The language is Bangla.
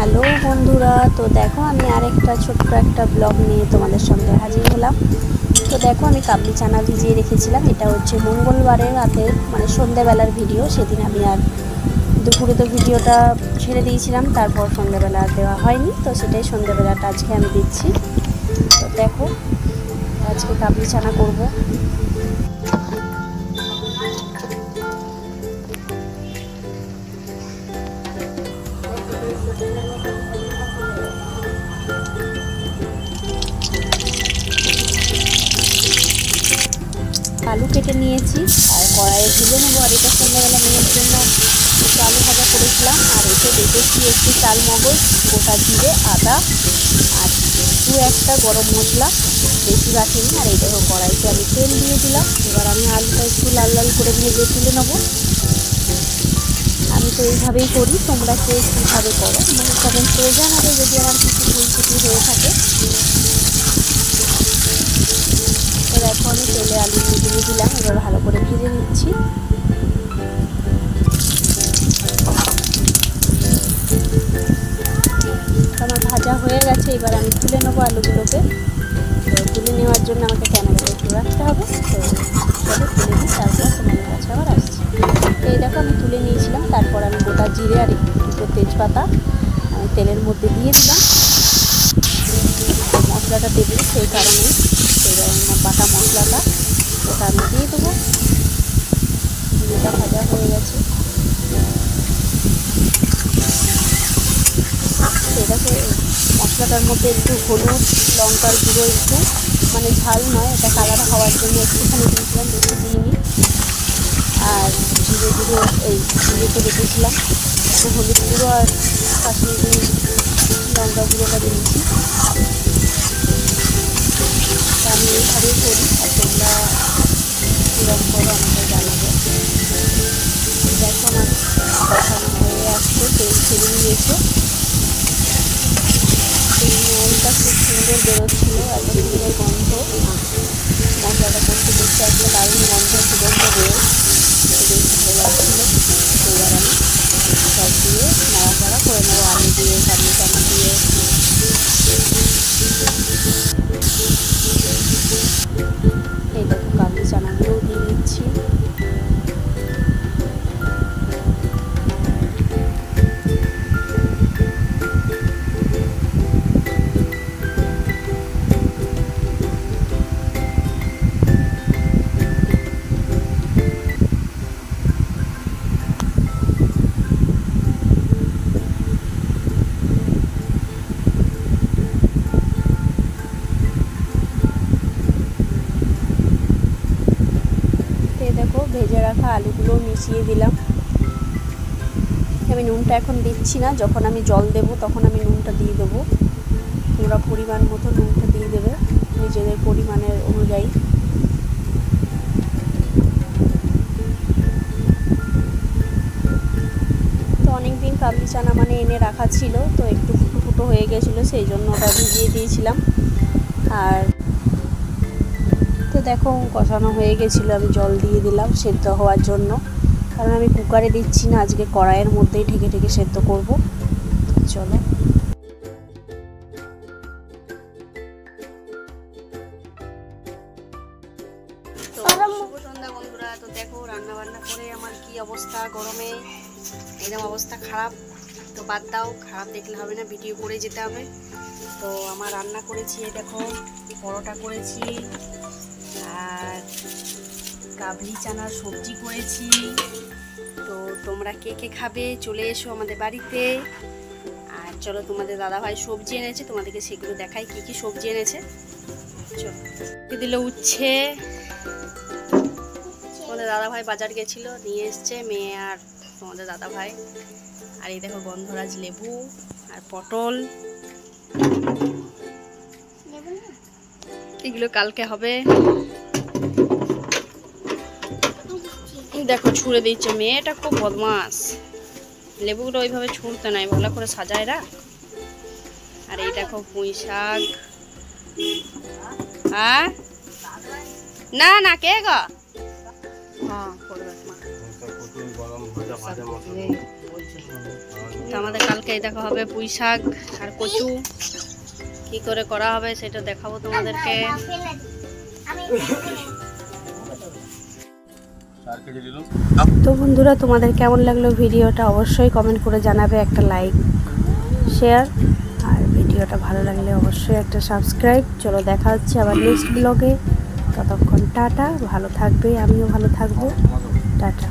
হ্যালো বন্ধুরা, তো দেখো আমি আরেকটা ছোট্ট একটা ব্লগ নিয়ে তোমাদের সঙ্গে হাজির হলাম। তো দেখো আমি কাবলি চানা ভিজিয়ে রেখেছিলাম। এটা হচ্ছে মঙ্গলবারের রাতে মানে সন্ধ্যাবেলার ভিডিও। সেদিন আমি আর দুপুরে তো ভিডিওটা ছেড়ে দিয়েছিলাম, তারপর সন্ধ্যাবেলা দেওয়া হয়নি, তো সেটাই সন্ধ্যাবেলাটা আজকে আমি দিচ্ছি। তো দেখো আজকে কাবলি চানা করব। আলু কেটে নিয়েছি আর কড়াইয়ে ভেজে নেবো। আর এটা সন্ধ্যাবেলা মেয়ের জন্য একটু আলু ভাজা করেছিলাম। আর এতে বেটেছি একটু চাল মগজ, গোটা জিরে, আদা আর একটা গরম মশলা, বেশি বাটিনি। আর এই দেখো কড়াইতে আমি তেল দিয়ে দিলাম। এবার আমি আলুটা একটু লাল লাল করে ভেজে তুলে নেবো। আমি তো এইভাবেই করি, তোমরা কে কীভাবে করো আমাকে কমেন্ট করে জানাবে যদি আমার কিছু ভুল ত্রুটি হয়ে থাকে। তো দেখো আমি তেলে আলু দিয়ে দিলাম, এবার ভালো করে ভেজে নিচ্ছি। আমার ভাজা হয়ে গেছে, এবার আমি তুলে নেবো আলুগুলোকে। তো তুলে নেওয়ার জন্য আমাকে ক্যামেরাটা একটু রাখতে হবে। তো চলো তুলে নিই, তারপর তোমাদের কাছে আবার আসছি। তো এই দেখো আমি তুলে নিয়েছিলাম। তারপর আমি গোটা জিরে আর দুটো তেজপাতা আমি তেলের মধ্যে দিয়ে দিলাম। মশলাটা দেবো সেই কারণেই। এবার বাটা মশলাটা ওটা আমি দিয়ে দেবো। জিরেটা ভাজা হয়ে গেছে। এটাকে মশলাটার মধ্যে একটু হলুদ, লঙ্কার গুঁড়ো, একটু মানে ঝাল নয়, এটা কালার হওয়ার জন্য একটুখানি দিয়েছিলাম, বেশি দিইনি। আর জিরে গুঁড়ো, এই জিরেতে রেখেছিলাম একটু হলুদ গুঁড়ো আর কাশ্মীরি লঙ্কা গুঁড়োটা দিয়েছি। আমি এইভাবেই করি, আর তোমরা কীরকম করো আমাকে জানাবে। দেখো আমার কষানো হয়ে আসছে, তেল ছেড়ে নিয়েছে। তেলটা খুব সুন্দর বেরোচ্ছিল, এত সুন্দর গন্ধ। মশলাটা করতে দেখতে একটা দারুণ গন্ধ, সুগন্ধ বের, বেশ ভালো লাগছিল। এবার আমি সব দিয়ে নাড়াচাড়া করে নেবো, আলু দিয়ে, কাবলি চানা দিয়ে। এই দেখো কাবলি চানাগুলোও দিয়ে দিচ্ছি। দেখো ভেজে রাখা আলুগুলো মিশিয়ে দিলাম। আমি নুনটা এখন দিচ্ছি না, যখন আমি জল দেব তখন আমি নুনটা দিয়ে দেবো। তোমরা পরিমাণ মতো নুনটা দিয়ে দেবে নিজেদের পরিমাণের অনুযায়ী। তো অনেক দিন কাবলি চানা মানে এনে রাখা ছিল, তো একটু ফুটো ফুটো হয়ে গেছিলো, সেই জন্য ওটা ভিজিয়ে দিয়েছিলাম। আর তো দেখো কষানো হয়ে গেছিলো, আমি জল দিয়ে দিলাম সেদ্ধ হওয়ার জন্য, কারণ আমি কুকারে দিচ্ছি না, আজকে কড়াইয়ের মধ্যেই ঢেকে ঢেকে সেদ্ধ করব। চলো শুভ সন্ধ্যা বন্ধুরা। তো দেখো রান্না বান্না করে আমার কি অবস্থা, গরমে একদম অবস্থা খারাপ। তো বাদ দাও, খারাপ দেখলে হবে না, ভিডিও করে যেতে হবে। তো আমার রান্না করেছি, দেখো পরোটা করেছি আর কাবলি চানার সবজি করেছি। তো তোমরা কে কে খাবে চলে এসো আমাদের বাড়িতে। আর চলো তোমাদের দাদাভাই সবজি এনেছে, তোমাদেরকে সেগুলো দেখাই কি কি সবজি এনেছে। চলো দিল উচ্ছে, তোমাদের দাদাভাই বাজার গেছিলো, নিয়ে এসছে মেয়ে আর তোমাদের দাদাভাই। আর এই দেখো গন্ধরাজ লেবু আর পটল, এগুলো কালকে হবে। দেখো ছুঁড়ে দিচ্ছে, মেয়েটা খুব বদমাস, লেবুগুলো ওইভাবে ছুঁড়তে নাই, ভালো করে সাজায় রাখ। আর এই দেখো পুঁই শাক। হ্যাঁ না না কে গো, হ্যাঁ করবে তো আমাদের কালকে দেখা হবে পুঁই শাক আর কচু কি করে করা হবে সেটা দেখাবো তোমাদেরকে। তো বন্ধুরা, তোমাদের কেমন লাগলো ভিডিওটা অবশ্যই কমেন্ট করে জানাবে, একটা লাইক শেয়ার, আর ভিডিওটা ভালো লাগলে অবশ্যই একটা সাবস্ক্রাইব। চলো দেখা হচ্ছে আবার নেক্সট ব্লগে, ততক্ষণ টাটা, ভালো থাকবে, আমিও ভালো থাকবো, টাটা।